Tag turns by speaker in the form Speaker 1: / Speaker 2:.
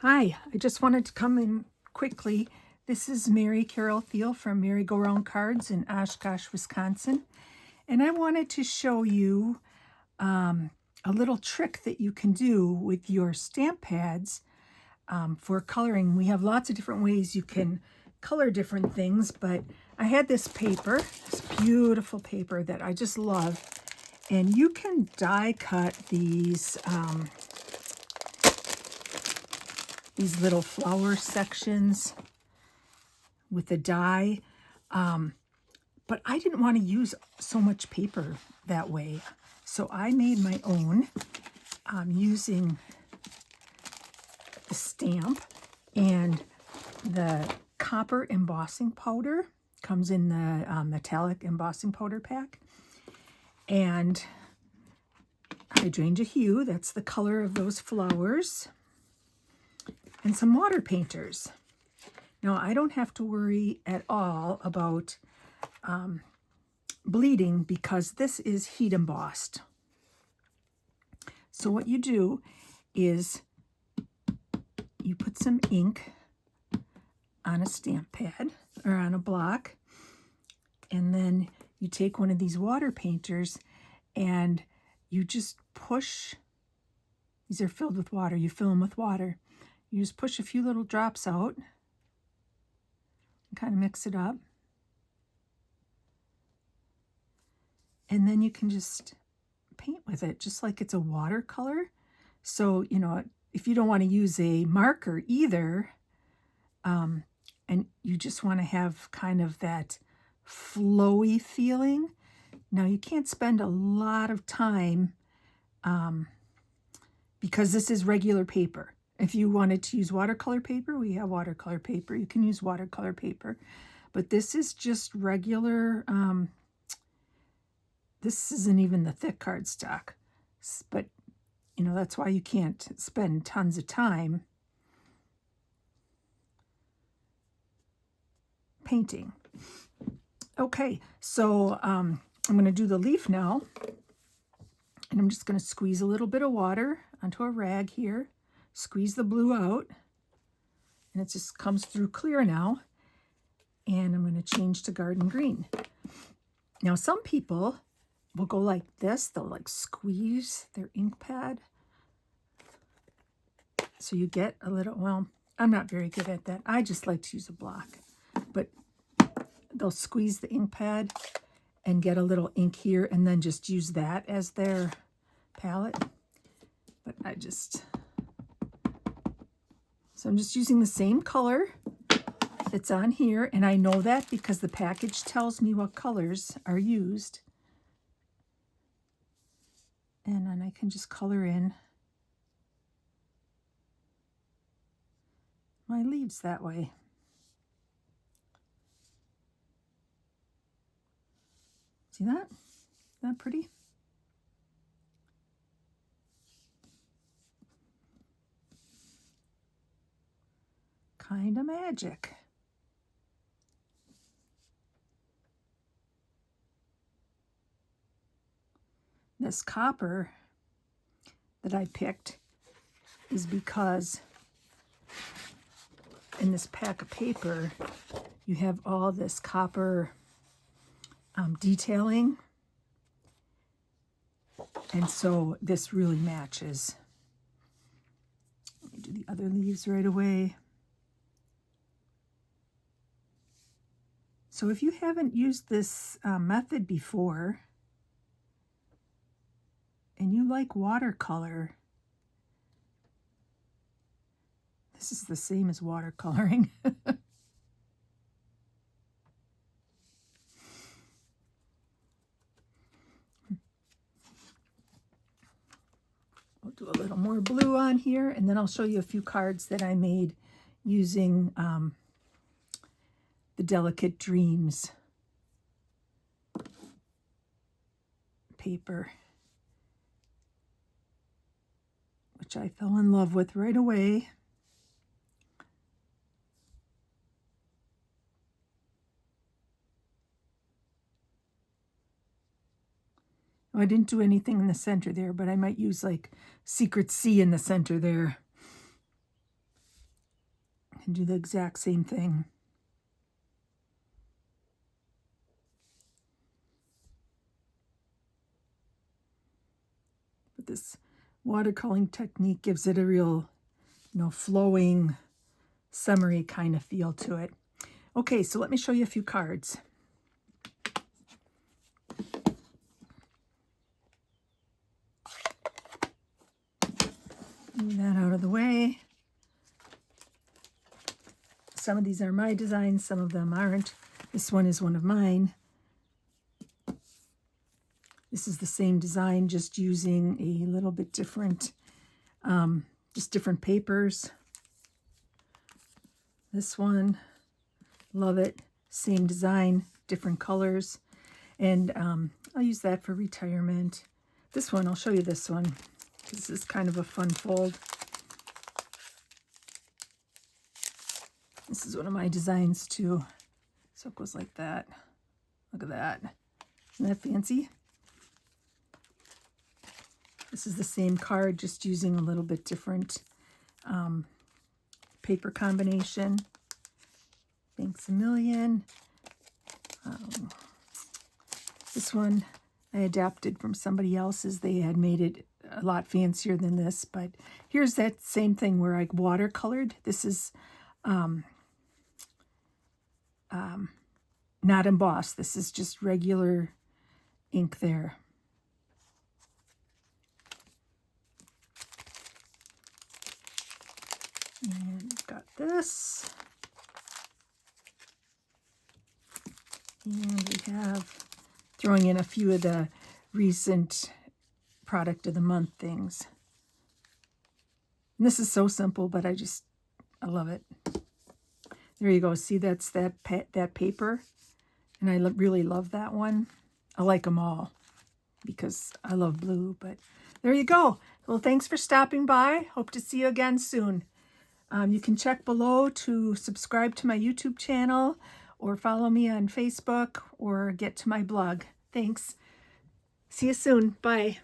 Speaker 1: Hi, I just wanted to come in quickly. This is Mary Carol Thiel from Mary Go Round Cards in Oshkosh, Wisconsin. And I wanted to show you a little trick that you can do with your stamp pads for coloring. We have lots of different ways you can color different things, but I had this paper, this beautiful paper that I just love. And you can die cut these little flower sections with a die, but I didn't want to use so much paper that way, so I made my own using the stamp and the copper embossing powder. Comes in the metallic embossing powder pack, and hydrangea hue, that's the color of those flowers, and some water painters. Now, I don't have to worry at all about bleeding because this is heat embossed. So what you do is you put some ink on a stamp pad or on a block, and then you take one of these water painters and you just push. These are filled with water. You fill them with water. You just push a few little drops out and kind of mix it up. And then you can just paint with it, just like it's a watercolor. So, you know, if you don't want to use a marker either, and you just want to have kind of that flowy feeling. Now, you can't spend a lot of time because this is regular paper. If you wanted to use watercolor paper, we have watercolor paper. You can use watercolor paper. But this is just regular, this isn't even the thick cardstock. But, you know, that's why you can't spend tons of time painting. Okay, so I'm going to do the leaf now. And I'm just going to squeeze a little bit of water onto a rag here. Squeeze the blue out. And it just comes through clear now. And I'm going to change to garden green. Now, some people will go like this. They'll like squeeze their ink pad. So you get a little, well, I'm not very good at that. I just like to use a block. But they'll squeeze the ink pad and get a little ink here and then just use that as their palette. But so I'm just using the same color that's on here, and I know that because the package tells me what colors are used. And then I can just color in my leaves that way. See that? Isn't that pretty? Kind of magic. This copper that I picked is because in this pack of paper, you have all this copper detailing. And so this really matches. Let me do the other leaves right away. So if you haven't used this method before, and you like watercolor, this is the same as watercoloring. I'll do a little more blue on here, and then I'll show you a few cards that I made using the Delicate Dreams paper, which I fell in love with right away. Oh, I didn't do anything in the center there, but I might use like Secret C in the center there. and do the exact same thing. But this watercoloring technique gives it a real, flowing, summery kind of feel to it. Okay, so let me show you a few cards. Move that out of the way. Some of these are my designs, some of them aren't. This one is one of mine. This is the same design, just using a little bit different, just different papers. This one, love it. Same design, different colors. And I'll use that for retirement. This one, I'll show you this one. This is kind of a fun fold. This is one of my designs too. So it goes like that. Look at that. Isn't that fancy? This is the same card, just using a little bit different paper combination. Thanks a million. This one I adapted from somebody else's. They had made it a lot fancier than this, but here's that same thing where I watercolored. This is not embossed. This is just regular ink there. And we've got this. And we have throwing in a few of the recent product of the month things. And this is so simple, but I love it. There you go. See, that's that paper. And I really love that one. I like them all because I love blue, but there you go. Well, thanks for stopping by. Hope to see you again soon. You can check below to subscribe to my YouTube channel or follow me on Facebook or get to my blog. Thanks. See you soon. Bye.